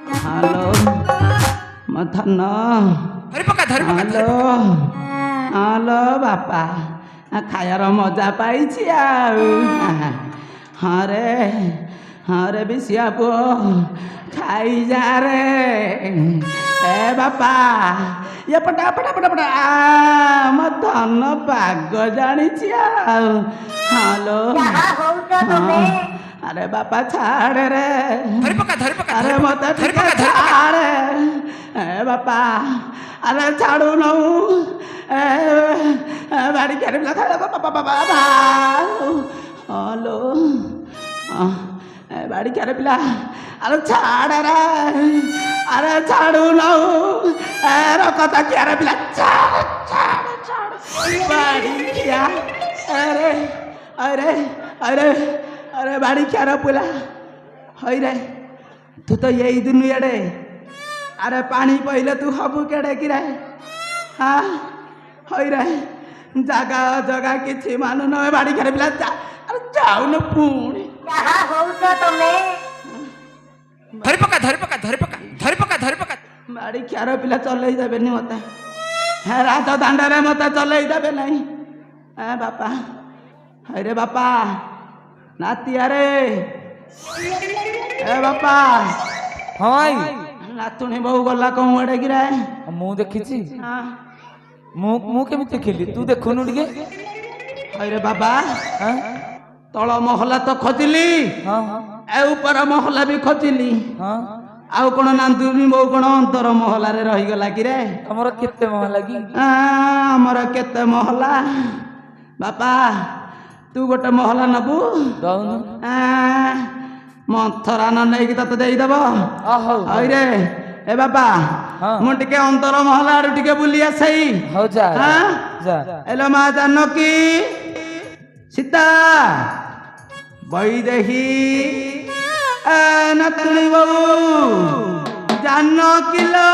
hello ମଥନ hello hello ବାପା ଖାଇବାର ମଜା ପାଇଛି ଆଉ ହଁ ରେ ବିଶିଆ ପୁଅ ଖାଇଯା ରେ ଏ ବାପା ଏପଟା ମୋ ଧନ ପାଗ ଜାଣିଛି ଆଉ ହାଲୋ ଆରେ ବାପା ଛାଡେ ରେ ଆରେ ମତେ ଟିକେ ଛାଡେ ଏ ବାପା ଆରେ ଛାଡୁନୁ ବାଡି ଖେଳି ବାବା ହାଲୋ ବାଡି ଖେଳି ପିଲା ଆରେ ଛାଡେ ରେ ଆରେ ଛାଡୁନୁ କଥା କିଆରେ ପିଲା ବାଡି ଖିଆ ଆରେ ଆରେ ଆରେ अरे बाड़ी क्या पुला हई रे तू तो यही दुनिया अरे पानी पहले तू हबु केड़े कि रे हाँ हई रे जगह जगह किसी मानु न बाड़ी क्या पिला अरे जाऊ न पुणी बाड़ी क्या पिला चल देवेनि मत रात दांडे मत चल देवे नहीं बापा हई रे बापा नातिया रे ए बापा हाय नातुणी बहु गला कौन आड़े गिरा मु देखिछि मु केमिति देखिली तू देखुनु टिके अरे बाबा तळ महला तो खोजिली ए ऊपर महला भी खोजिली आउ कोन नांदुनी बहु कोन अंतर महला रे रही गला कि रे हमर केते महला कि हमर केते महला बापा तू गोटे महला नबू मंथरा न नहीं तते देदेव रे ए बाबा मुझे अंतर महला आड़ टे बुली आसई एलो माँ जानकी सीता बैदेही नतुणी बहु जानकी लो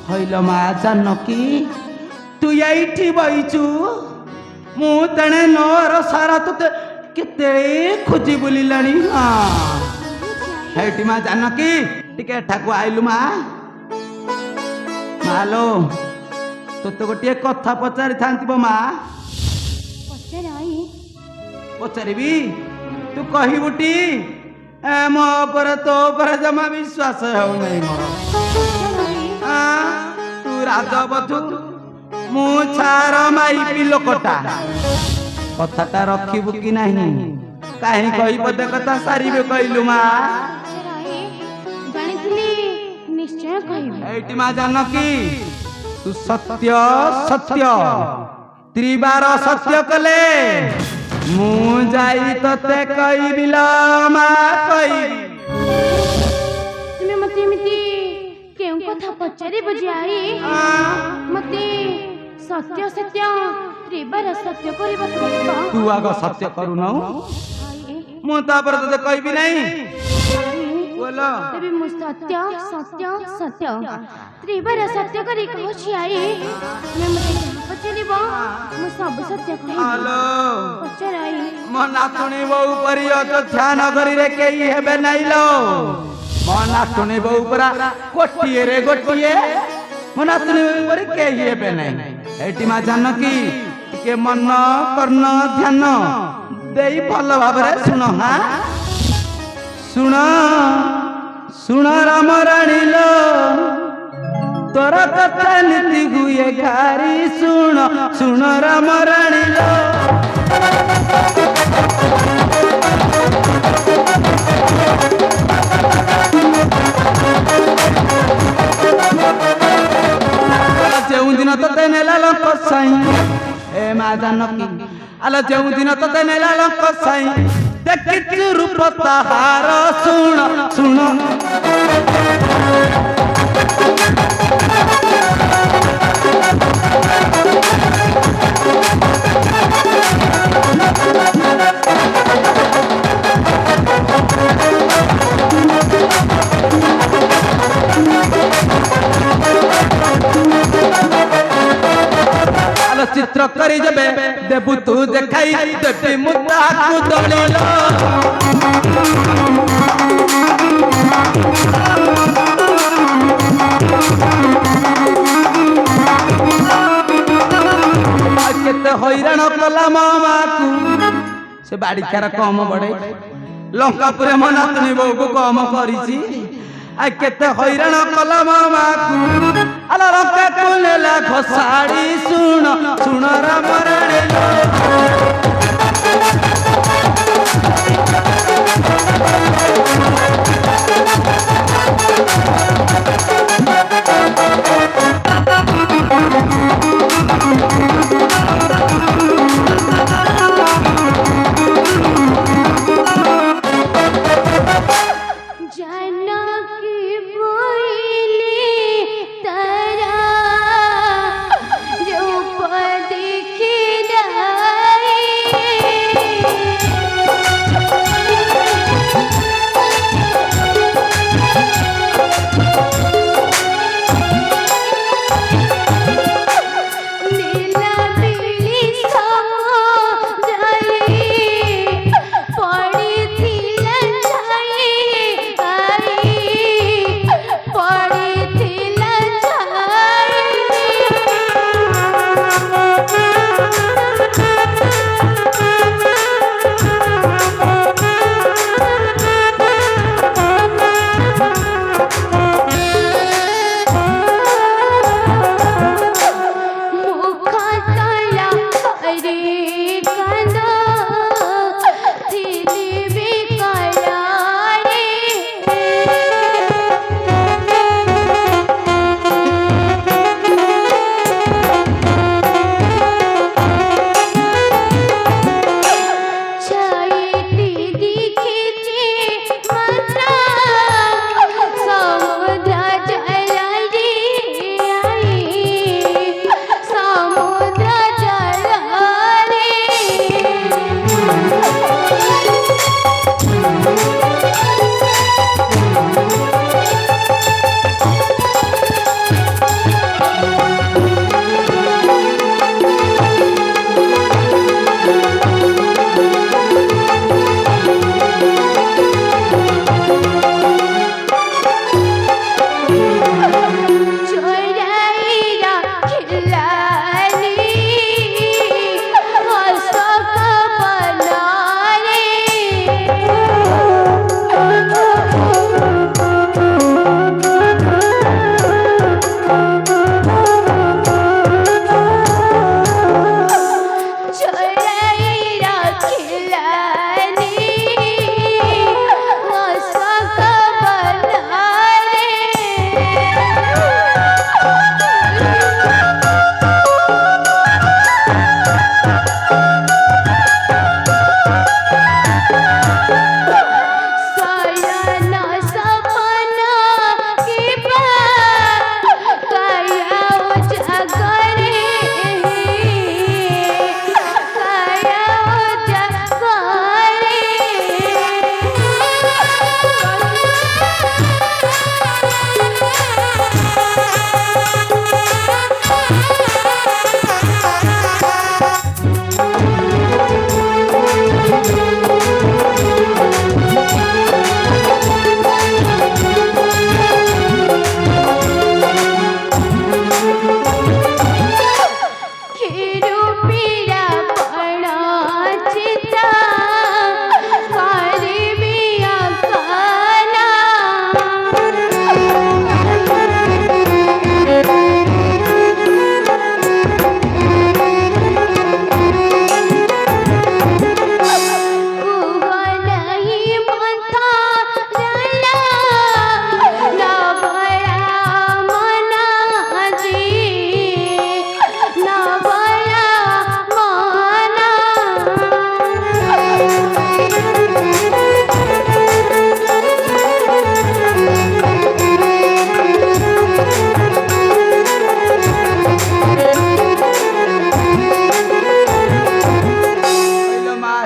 हईलो माँ जानकी तू यही बईचु मु तेणे नर सारा तुते केते खोजी बुलिलानी हेटी माँ जानकी टिके एठाकु आइलु माँ मालो तोते गोटे कथा पचारि थांती माँ पचारि तू कहबुटी मो पर तो पर जमा विश्वास हो नहीं मोर तू राजबधू मु छार माई पिलोकटा कथाटा रखिबु कि नहीं काहे कहि पदे कथा सारिबे कहलु माँ निश्चय कहबे एटी माँ जानकी तू सत्य सत्य त्रिबार सत्य कले मु जाई तते कहबिल माँ कहबी तुमे मते मिति केउ कथा पचारि बजाई मते सत्य सत्य त्रिबार सत्य करबा तू आग सत्य करू न मु तापर तते कहबी नहीं बोलो तबे मु सत्य सत्य सत्य त्रिबार सत्य करी कहछि आई तुमे मते पचारिबो मु सब सत्य कहबी हेलो पचाराई मो नातुणी बहु परि तो ध्यान करी रे केही हेबे नहीं लो मो नातुणी बहु परा गोटिए रे गोटिए मो नातुणी बहु परि केही हेबे नहीं एटी माँ जानकी के मन कर्ण ध्यान देई भल भाबरे सुनो हां सुनो सुनो राम रानी लो तोरा कथा नीति हुए घारी सुनो सुनो राम रानी लो जो दिन ते नेला लंक साई ए माँ जानकी आलो जो दिन ते नेला लंक साई देखि रूप ताहार सुन सुन ମୁତାକୁ ଦଳିଲ କେତେ ହଇରାଣ କଲା ମାମାକୁ ସେ ବାଡ଼ିକାର କମ ବଢେଇ ଲଙ୍କାପୁରେ ମୋ ନାତୁଣୀ ବୋଉକୁ କମ କରିଛି ଆ କେତେ ହଇରାଣ କଲା ମାମାକୁ ଆଲା ଲଙ୍କାକୁ ନେଲା ଖସାଡ଼ି ଶୁଣ ଶୁଣ ରାମରାଣୀ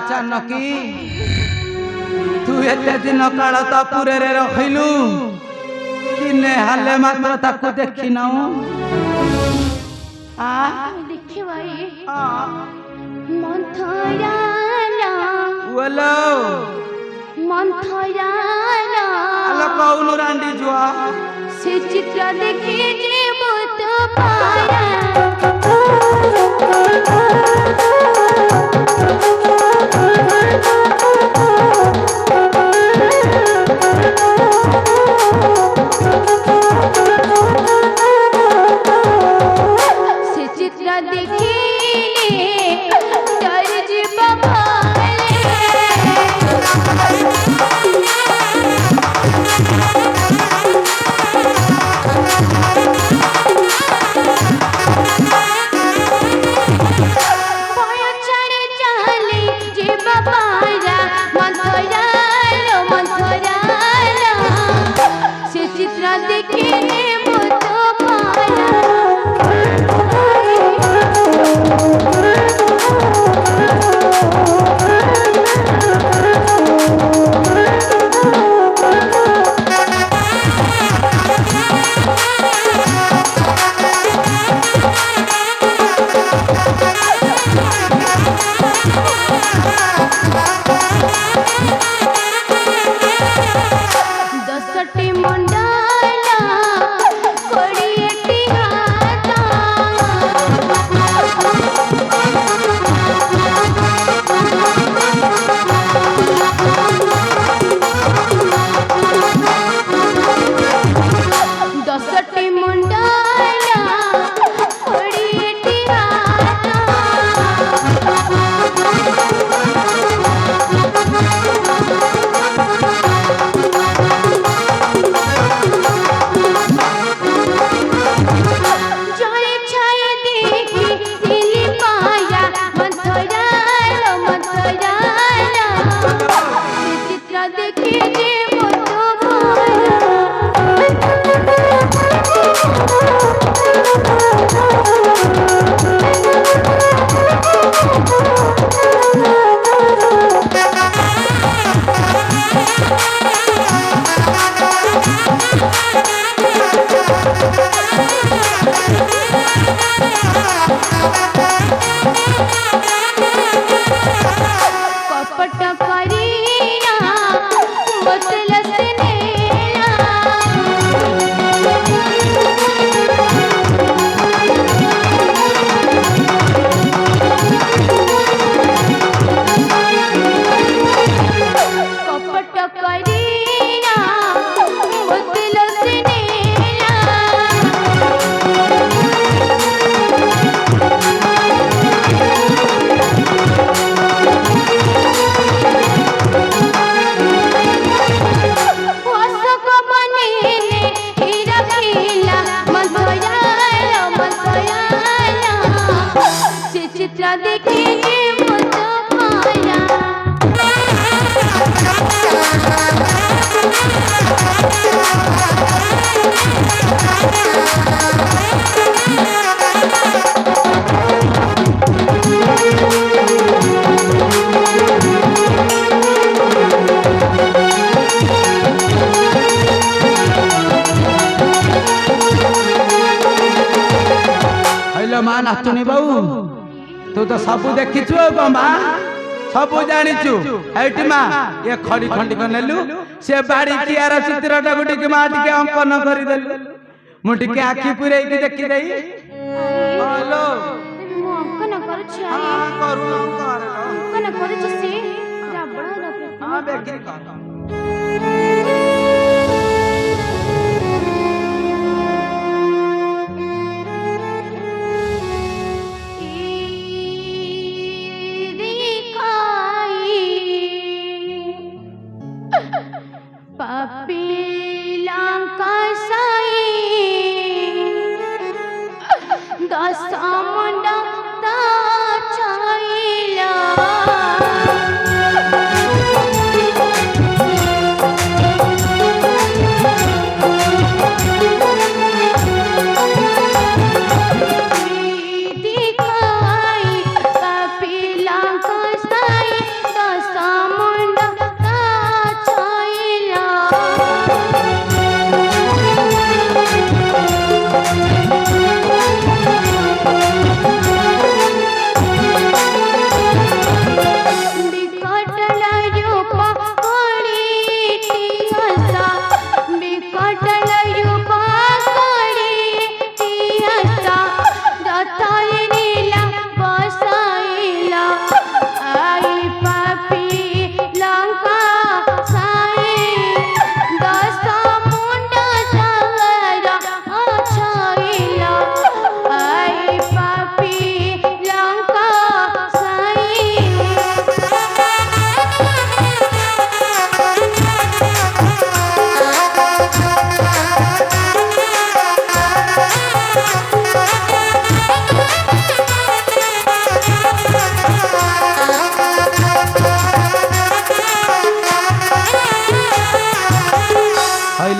जानकी तू एते दिन काल तापुरे रे रखिलु दिने हाले मात्र ताकू देखि नाउ देखिए भाई मंथरा बोलो মন্থরালো আলো কৌন রান্ডি জুয়া সে চিত্র দেখে যে মত পায়া সে চিত্র দেখিলে ডর জীব ভালে ভয় ছাড়ে চালে জীব পারা মন্থরালো মন্থরালো সে চিত্র দেখিলে মত পায়া দশটি মন্ডলা কোড়িয়েটি হাতা দশটি মন্ডলা কোড়িয়েটি হাতা জলে ছায়ে দেখি দিলি পায়া মন্থরালো মন্থরালো সে চিত্র দেখি যে মত পায়া কপট করিয়া বোতল সে নেলা কপট করিয়া বোতল সে নেলা অশোক বনেলে হীরা খিলা মন্থরালো মন্থরালো সে চিত্র দেখে যে মত পায়া হইলো মা নাচুনি বউ তু তো সবু দেখিছু মা সবু জানিছু এইটি মা এ খড়ি খଣ୍ଡିକ ନେଲୁ ସେ ବାড়ি କିଆର ଚିତ୍ରଟାକୁ ଟିକେ ମା ଟିକେ ଅଙ୍କନ କରିଦେଲୁ ମୁଁ ଟିକେ ଆଖି ପୁରେଇକି ଦେଖି ଦେଇ ହଲୋ ମୁଁ ଅଙ୍କନ କରୁଛି ହଁ କରୁ କର ଅଙ୍କନ କରୁଛି ସେ ରାବଣର ପ୍ରତିମା ହଁ ବେଗି କର পাপিলাঙ্কা সাই দশমুন্ডা তা চাইলা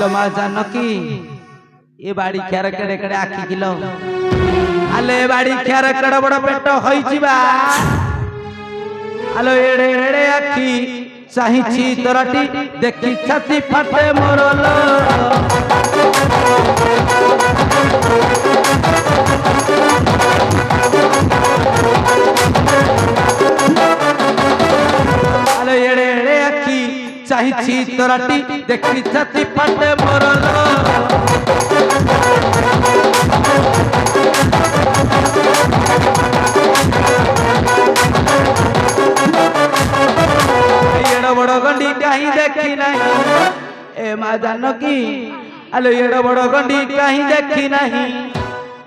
আইলো মা জানকি এ বাড়ি খেয়ার কেড়ে কেড়ে আখি কিলো আলে বাড়ি খেয়ার কেড়ে বড় পেট হইছি বা আলো এড়ে এড়ে আখি চাহিছি তোরাটি দেখি ছাতি ফাটে মরল আলো এড়ে এড়ে আখি চাহিছি তোরাটি দেখি ছাতি ফাটে মরল বড় গন্ডি কাহি দেখি নাই এ মা জানকি আলো এড় বড় গন্ডি কাহি দেখি নাই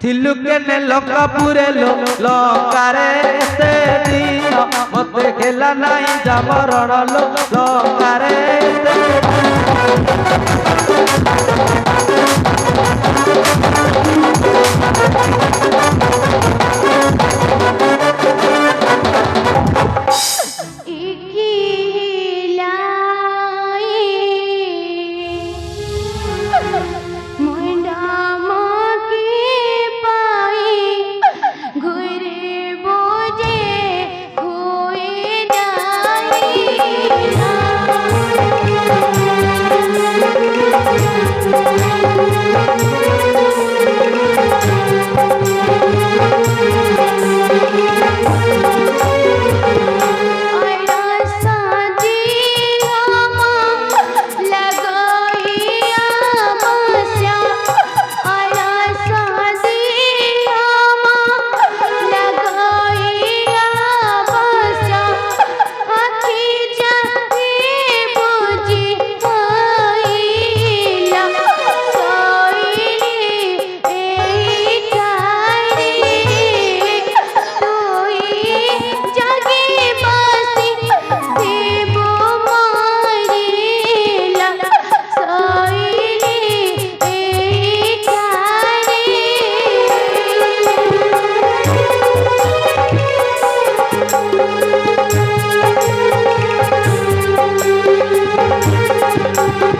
থিলু কেনে লঙ্কা পুরে লঙ্কারে এতে দিন মতে খেলা নাই যাবরণ লঙ্কারে